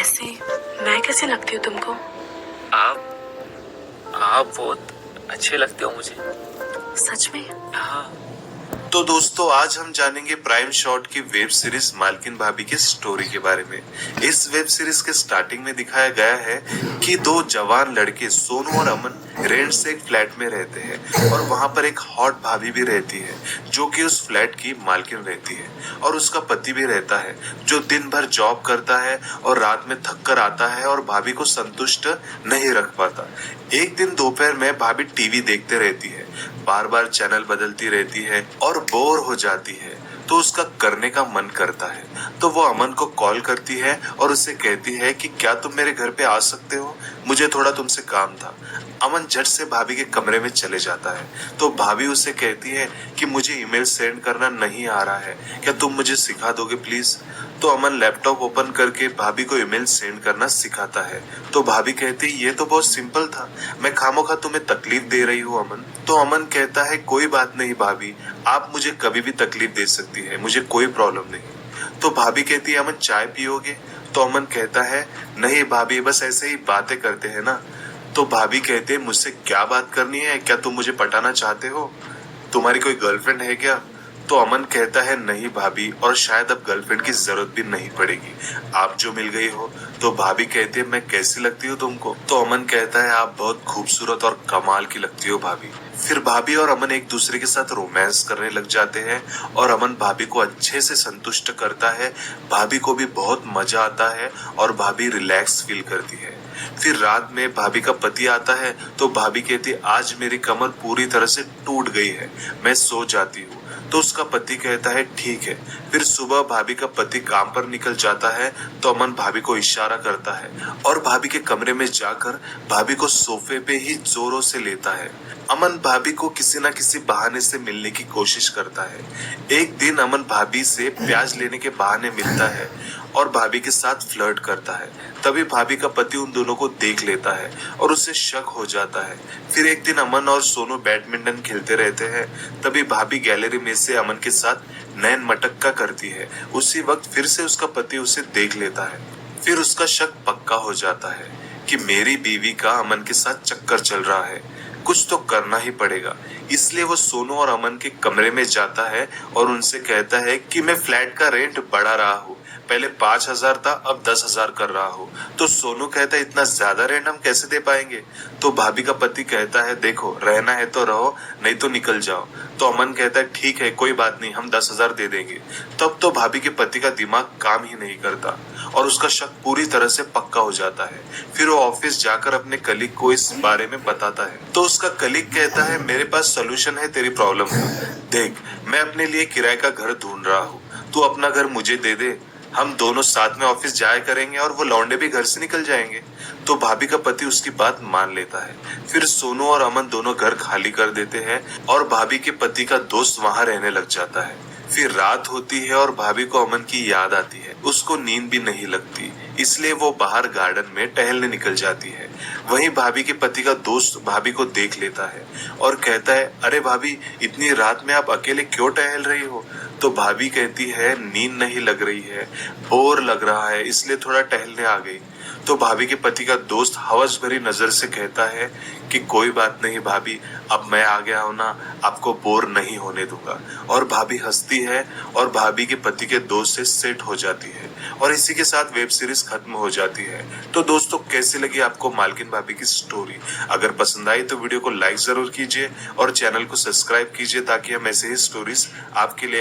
वैसे मैं कैसे लगती हूँ तुमको? आप आप बहुत अच्छे लगते हो मुझे। सच में? हाँ। तो दोस्तों आज हम जानेंगे प्राइम शॉट की वेब सीरीज मालकिन भाभी की स्टोरी के बारे में। इस वेब सीरीज के स्टार्टिंग में दिखाया गया है कि दो जवान लड़के सोनू और अमन रेंट से एक फ्लैट में रहते हैं और वहां पर एक हॉट भाभी भी रहती है जो कि उस फ्लैट की मालकिन रहती है और उसका पति भी रहता है जो दिन भर जॉब करता है और रात में थक कर आता है और भाभी को संतुष्ट नहीं रख पाता। एक दिन दोपहर में भाभी टीवी देखते रहती है, बार बार चैनल बदलती रहती है और बोर हो जाती है तो उसका करने का मन करता है। तो वो अमन को कॉल करती है और उसे कहती है कि क्या तुम मेरे घर पे आ सकते हो, मुझे थोड़ा तुमसे काम था। अमन झट से भाभी के कमरे में चले जाता है तो भाभी उसे कहती है कि मुझे ईमेल सेंड करना नहीं आ रहा है, क्या तुम मुझे सिखा दोगे प्लीज। तो अमन लैपटॉप ओपन करके भाभी को ईमेल सेंड करना सिखाता है। तो भाभी कहती है ये तो बहुत सिंपल था, मैं खामोखा तुम्हें तकलीफ दे रही हूँ अमन। तो अमन कहता है कोई बात नहीं भाभी, आप मुझे कभी भी तकलीफ दे सकती है, मुझे कोई प्रॉब्लम नहीं। तो भाभी कहती है अमन चाय पियोगे? तो अमन कहता है नहीं भाभी, बस ऐसे ही बातें करते हैं ना। तो भाभी कहते हैं मुझसे क्या बात करनी है, क्या तुम मुझे पटाना चाहते हो, तुम्हारी कोई गर्लफ्रेंड है क्या? तो अमन कहता है नहीं भाभी, और शायद अब गर्लफ्रेंड की जरूरत भी नहीं पड़ेगी, आप जो मिल गई हो। तो भाभी कहती है मैं कैसी लगती हूँ तुमको? तो अमन कहता है आप बहुत खूबसूरत और कमाल की लगती हो भाभी। फिर भाभी और अमन एक दूसरे के साथ रोमांस करने लग जाते हैं और अमन भाभी को अच्छे से संतुष्ट करता है। भाभी को भी बहुत मजा आता है और भाभी रिलैक्स फील करती है। फिर रात में भाभी का पति आता है तो भाभी कहती है आज मेरी कमर पूरी तरह से टूट गई है, मैं सो जाती हूँ। तो उसका पति कहता है ठीक है। फिर सुबह भाभी का पति काम पर निकल जाता है तो अमन भाभी को इशारा करता है और भाभी के कमरे में जाकर भाभी को सोफे पे ही जोरों से लेता है। अमन भाभी को किसी न किसी बहाने से मिलने की कोशिश करता है। एक दिन अमन भाभी से प्याज लेने के बहाने मिलता है और भाभी के साथ फ्लर्ट करता है। तभी भाभी का पति उन दोनों को देख लेता है और उसे शक हो जाता है। फिर एक दिन अमन और सोनू बैडमिंटन खेलते रहते हैं, तभी भाभी गैलरी में से अमन के साथ नैन मटक्का करती है। उसी वक्त फिर से उसका पति उसे देख लेता है। फिर उसका शक पक्का हो जाता है कि मेरी बीवी का अमन के साथ चक्कर चल रहा है, कुछ तो करना ही पड़ेगा। इसलिए वो सोनू और अमन के कमरे में जाता है और उनसे कहता है कि मैं फ्लैट का रेंट बढ़ा रहा हूँ, पहले 5,000 था अब 10,000 कर रहा हूँ। तो सोनू कहता है इतना ज्यादा रेंट हम कैसे दे पाएंगे? तो भाभी का पति कहता है देखो रहना है तो रहो, नहीं तो निकल जाओ। तो अमन कहता है ठीक है कोई बात नहीं, हम 10,000 दे देंगे। तब तो भाभी के पति का दिमाग काम ही नहीं करता और उसका शक पूरी तरह से पक्का हो जाता है। फिर वो ऑफिस जाकर अपने कलीग को इस बारे में बताता है तो उसका कलीग कहता है मेरे पास सोल्यूशन है तेरी प्रॉब्लम का, देख मैं अपने लिए किराए का घर ढूंढ रहा हूँ, तू अपना घर मुझे दे दे, हम दोनों साथ में ऑफिस जाया करेंगे और वो लौंडे भी घर से निकल जाएंगे। तो भाभी का पति उसकी बात मान लेता है। फिर सोनू और अमन दोनों घर खाली कर देते हैं और भाभी के पति का दोस्त वहां रहने लग जाता है। फिर रात होती है और भाभी को अमन की याद आती है, उसको नींद भी नहीं लगती, इसलिए वो बाहर गार्डन में टहलने निकल जाती है। वहीं भाभी के पति का दोस्त भाभी को देख लेता है और कहता है अरे भाभी इतनी रात में आप अकेले क्यों टहल रही हो? तो भाभी कहती है नींद नहीं लग रही है, बोर लग रहा है, इसलिए थोड़ा टहलने आ गई। तो भाभी के पति का दोस्त हवस भरी नजर से कहता है कि कोई बात नहीं भाभी, अब मैं आ गया हूं ना, आपको बोर नहीं होने दूंगा। और भाभी हंसती है और भाभी के पति के दोस्त से सेट हो जाती है और इसी के साथ वेब सीरीज खत्म हो जाती है। तो दोस्तों कैसी लगी आपको मालकिन भाभी की स्टोरी? अगर पसंद आई तो वीडियो को लाइक जरूर कीजिए और चैनल को सब्सक्राइब कीजिए ताकि हम ऐसे ही स्टोरीज आपके लिए